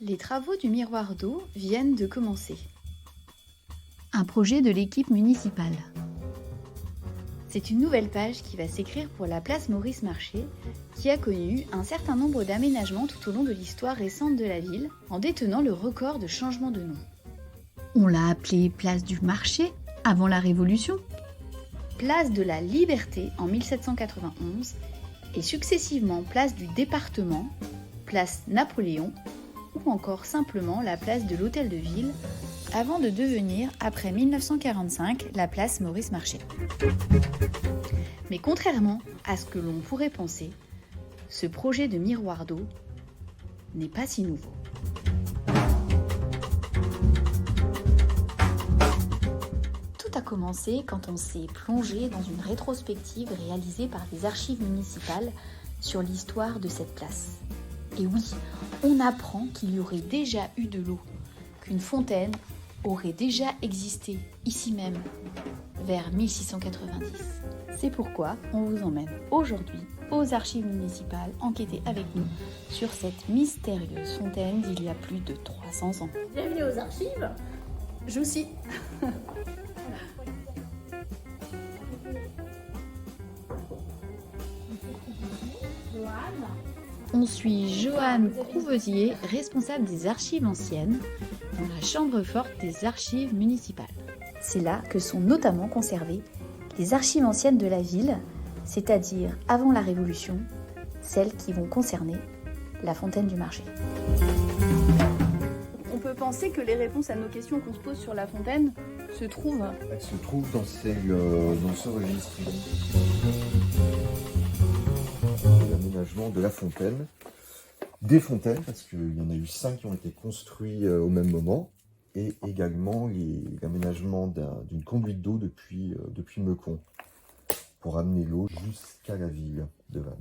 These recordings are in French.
Les travaux du miroir d'eau viennent de commencer. Un projet de l'équipe municipale. C'est une nouvelle page qui va s'écrire pour la place Maurice Marchais, qui a connu un certain nombre d'aménagements tout au long de l'histoire récente de la ville, en détenant le record de changement de nom. On l'a appelée place du Marché avant la Révolution. Place de la Liberté en 1791 et successivement place du Département, place Napoléon ou encore simplement la place de l'Hôtel de Ville avant de devenir, après 1945, la place Maurice Marchais. Mais contrairement à ce que l'on pourrait penser, ce projet de miroir d'eau n'est pas si nouveau. Tout a commencé quand on s'est plongé dans une rétrospective réalisée par les archives municipales sur l'histoire de cette place. Et oui, on apprend qu'il y aurait déjà eu de l'eau, qu'une fontaine aurait déjà existé ici même, vers 1690. C'est pourquoi on vous emmène aujourd'hui aux archives municipales enquêter avec nous sur cette mystérieuse fontaine d'il y a plus de 300 ans. Bienvenue aux archives. Joussi. On suit Joanne Crouvesier, responsable des archives anciennes, dans la chambre forte des archives municipales. C'est là que sont notamment conservées les archives anciennes de la ville, c'est-à-dire avant la Révolution, celles qui vont concerner la fontaine du Marché. On peut penser que les réponses à nos questions qu'on se pose sur la fontaine se trouvent. Elle se trouve dans ce registre. L'aménagement de la fontaine. Des fontaines, parce qu'il y en a eu 5 qui ont été construits au même moment, et également l'aménagement d'une conduite d'eau depuis Meucon, pour amener l'eau jusqu'à la ville de Vannes.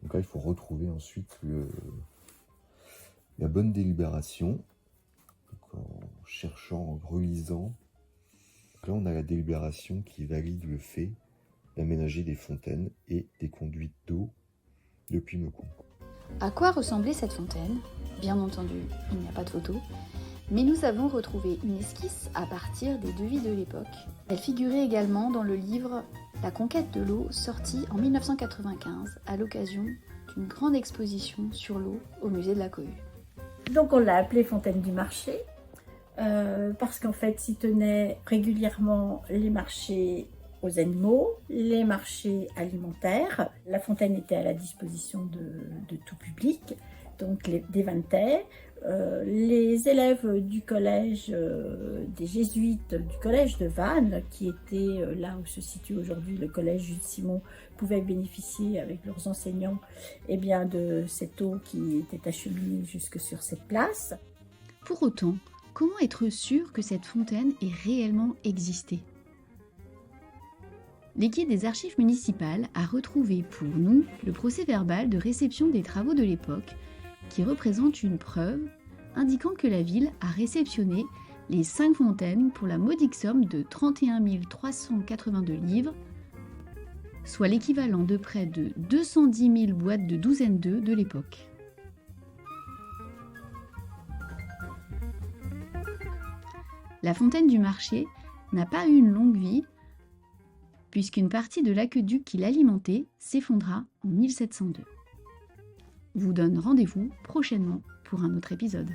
Donc là, il faut retrouver ensuite la bonne délibération, donc en cherchant, en relisant. Donc là, on a la délibération qui valide le fait d'aménager des fontaines et des conduites d'eau depuis Meucon. À quoi ressemblait cette fontaine ? Bien entendu, il n'y a pas de photo, mais nous avons retrouvé une esquisse à partir des devis de l'époque. Elle figurait également dans le livre La conquête de l'eau, sorti en 1995 à l'occasion d'une grande exposition sur l'eau au musée de la Cohue. Donc on l'a appelée fontaine du Marché parce qu'en fait s'y tenaient régulièrement les marchés aux animaux, les marchés alimentaires. La fontaine était à la disposition de tout public, donc des Vannetais. Les élèves du collège des jésuites du collège de Vannes, qui était là où se situe aujourd'hui le collège Jules Simon, pouvaient bénéficier avec leurs enseignants de cette eau qui était acheminée jusque sur cette place. Pour autant, comment être sûr que cette fontaine ait réellement existé ? L'équipe des archives municipales a retrouvé pour nous le procès-verbal de réception des travaux de l'époque, qui représente une preuve indiquant que la ville a réceptionné les 5 fontaines pour la modique somme de 31 382 livres, soit l'équivalent de près de 210 000 boîtes de douzaine d'œufs de l'époque. La fontaine du Marché n'a pas eu une longue vie, puisqu'une partie de l'aqueduc qui l'alimentait s'effondra en 1702. Je vous donne rendez-vous prochainement pour un autre épisode.